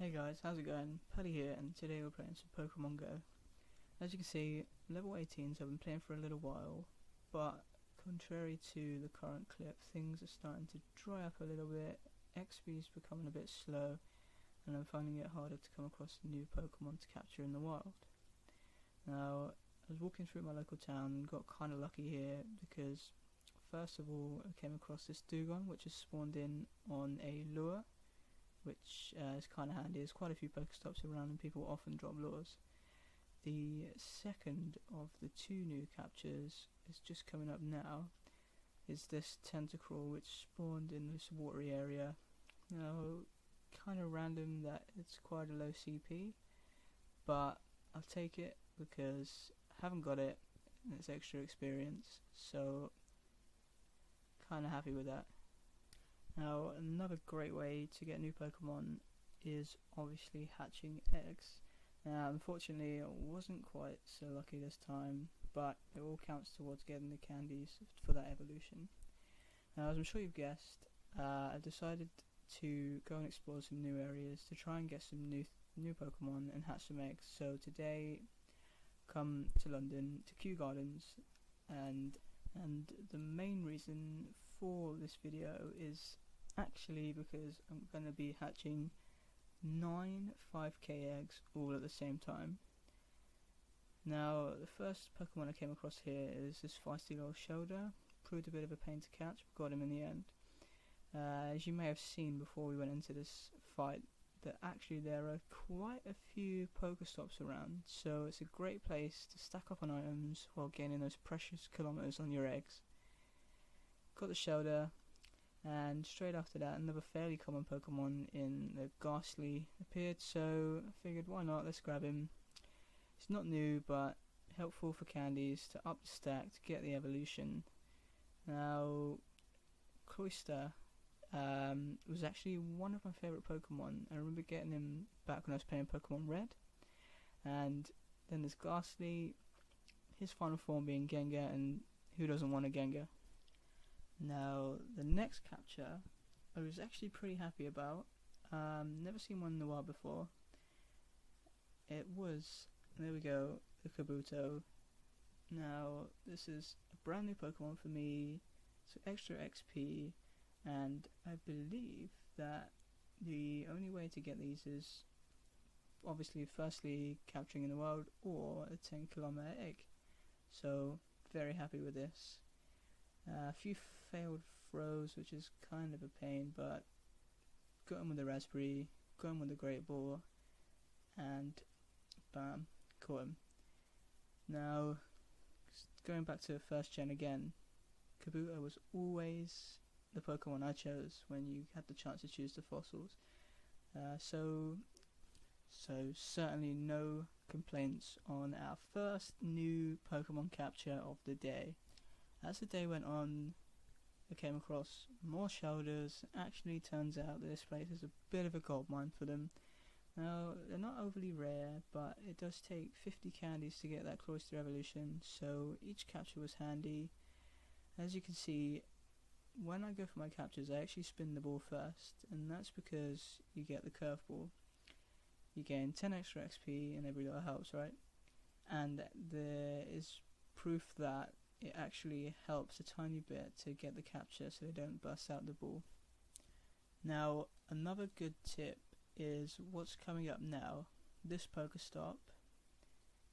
Hey guys, how's it going? Paddy here, and today we're playing some Pokemon Go. As you can see, level 18, so I've been playing for a little while, but contrary to the current clip, things are starting to dry up a little bit, XP is becoming a bit slow, and I'm finding it harder to come across new Pokemon to capture in the wild. Now, I was walking through my local town and got kind of lucky here because, first of all, I came across this Dugong, which has spawned in on a lure, which is kind of handy. There's quite a few Pokestops around and people often drop lures. The second of the two new captures is just coming up now, is this Tentacruel which spawned in this watery area. Now, kind of random that it's quite a low CP, but I'll take it because I haven't got it and it's extra experience, so kind of happy with that. Now, another great way to get new Pokemon is obviously hatching eggs. Now, unfortunately, I wasn't quite so lucky this time, but it all counts towards getting the candies for that evolution. Now, as I'm sure you've guessed, I decided to go and explore some new areas to try and get some new Pokemon and hatch some eggs. So today, come to London, to Kew Gardens, and the main reason for this video is actually because I'm going to be hatching 9 5k eggs all at the same time. Now, the first Pokemon I came across here is this feisty little Shelder. Proved a bit of a pain to catch, but got him in the end. As you may have seen before we went into this fight, that actually there are quite a few Pokestops around, so it's a great place to stack up on items while gaining those precious kilometers on your eggs. Got the Shelder, and straight after that another fairly common Pokemon in the Ghastly appeared, so I figured why not, let's grab him. It's not new, but helpful for candies to up the stack to get the evolution. Now, Cloyster was actually one of my favourite Pokemon. I remember getting him back when I was playing Pokemon Red. And then there's Ghastly, his final form being Gengar, and who doesn't want a Gengar? Now, the next capture I was actually pretty happy about. Never seen one in the wild before. It was, there we go, the Kabuto. Now, this is a brand new Pokemon for me, so extra XP, and I believe that the only way to get these is obviously firstly capturing in the wild or a 10km egg. So, very happy with this. A few failed throws, which is kind of a pain, but got him with the Raspberry, got him with the Great Ball, and bam, caught him. Now, going back to first gen again, Kabuto was always the Pokemon I chose when you had the chance to choose the fossils. So certainly no complaints on our first new Pokemon capture of the day. As the day went on, I came across more Shelders. Actually turns out that this place is a bit of a goldmine for them. Now, they're not overly rare, but it does take 50 candies to get that Cloyster evolution, so each capture was handy. As you can see, when I go for my captures, I actually spin the ball first, and that's because you get the curveball. You gain 10 extra XP, and every little helps, right? And there is proof that it actually helps a tiny bit to get the capture so they don't burst out the ball. Now, another good tip is what's coming up now. This Pokestop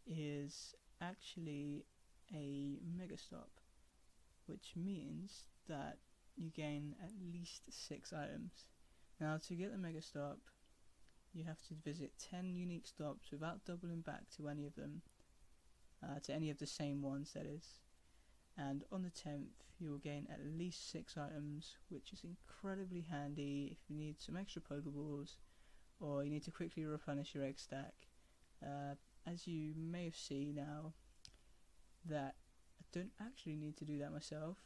is actually a Megastop, which means that you gain at least 6 items. Now, to get the Megastop, you have to visit 10 unique stops without doubling back to any of them, to any of the same ones, that is. And on the 10th you will gain at least 6 items, which is incredibly handy if you need some extra Pokeballs or you need to quickly replenish your egg stack. As you may have seen now, that I don't actually need to do that myself.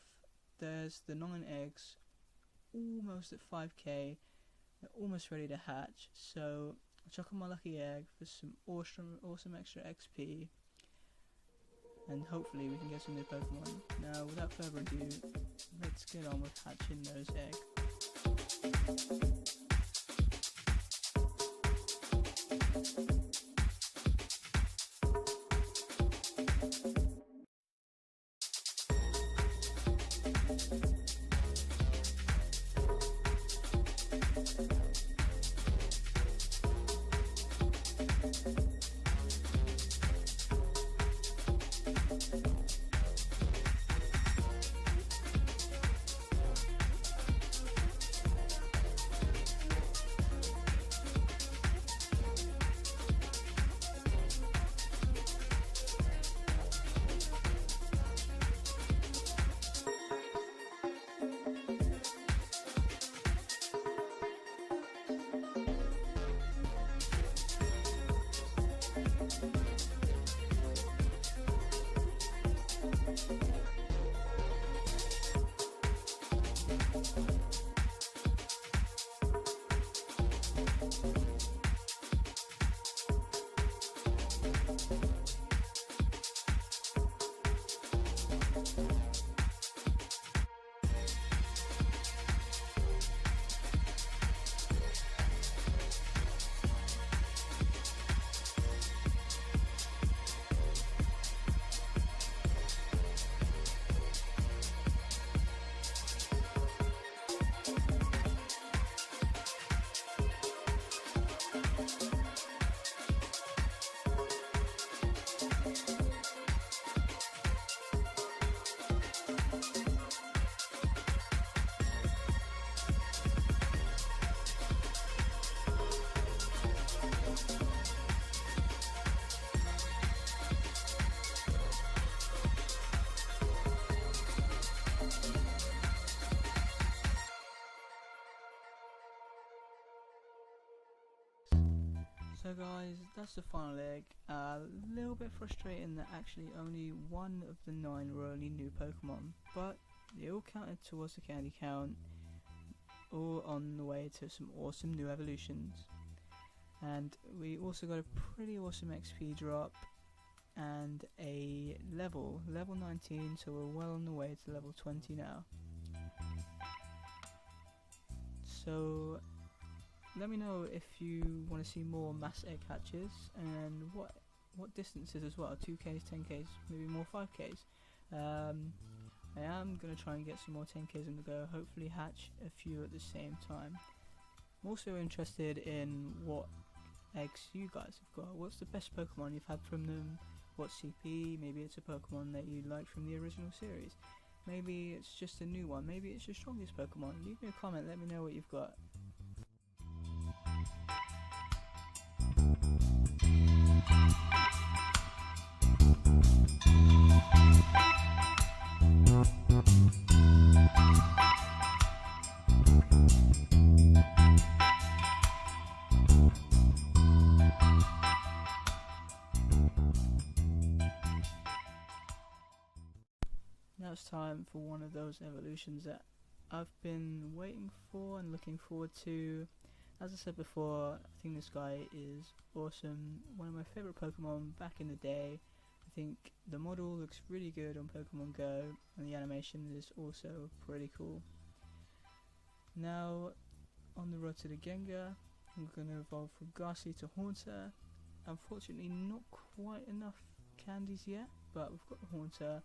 There's the 9 eggs almost at 5k, they're almost ready to hatch, so I'll chuck on my lucky egg for some awesome extra XP, and hopefully we can get some new Pokemon. Now, without further ado, let's get on with hatching those eggs. So guys, that's the final leg. A little bit frustrating that actually only one of the 9 were only new Pokemon, but they all counted towards the candy count, all on the way to some awesome new evolutions. And we also got a pretty awesome XP drop and a level 19, so we're well on the way to level 20 now. So let me know if you want to see more mass egg hatches and what distances as well, 2Ks, 10Ks, maybe more 5Ks. I am going to try and get some more 10Ks on the go, hopefully hatch a few at the same time. I'm also interested in what eggs you guys have got. What's the best Pokemon you've had from them? What CP? Maybe it's a Pokemon that you like from the original series. Maybe it's just a new one. Maybe it's your strongest Pokemon. Leave me a comment, let me know what you've got. Now it's time for one of those evolutions that I've been waiting for and looking forward to. As I said before, I think this guy is awesome. One of my favourite Pokemon back in the day. I think the model looks really good on Pokemon Go and the animation is also pretty cool. Now on the road to the Gengar, we're going to evolve from Ghastly to Haunter. Unfortunately not quite enough candies yet, but we've got the Haunter.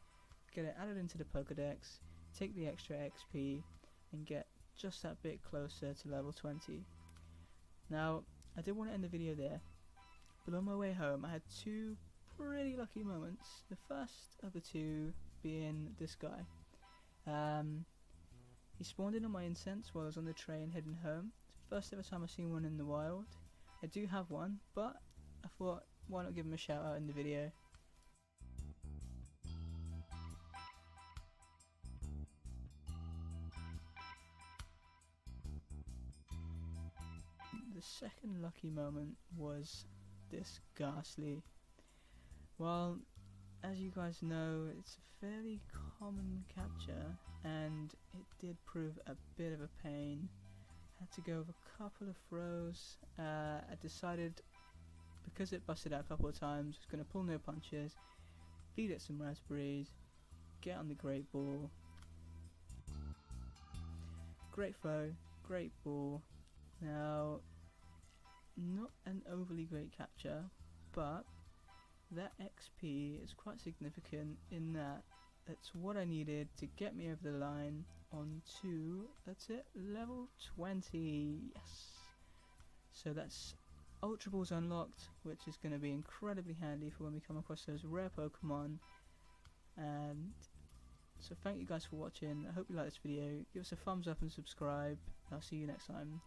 Get it added into the Pokedex, take the extra XP and get just that bit closer to level 20. Now I did want to end the video there, but on my way home I had 2 pretty lucky moments. The first of the 2 being this guy. He spawned in on my incense while I was on the train heading home. It's the first ever time I've seen one in the wild. I do have one, but I thought why not give him a shout out in the video. The second lucky moment was this Ghastly. Well, as you guys know, it's a fairly common capture and it did prove a bit of a pain. Had to go over a couple of throws. I decided, because it busted out a couple of times, I was going to pull no punches, feed it some raspberries, get on the Great Ball. Great throw, great ball. Now, not an overly great capture, but that XP is quite significant in that that's what I needed to get me over the line on to, that's it, level 20. Yes. So that's Ultra Balls unlocked, which is going to be incredibly handy for when we come across those rare Pokemon. And so thank you guys for watching. I hope you like this video. Give us a thumbs up and subscribe. I'll see you next time.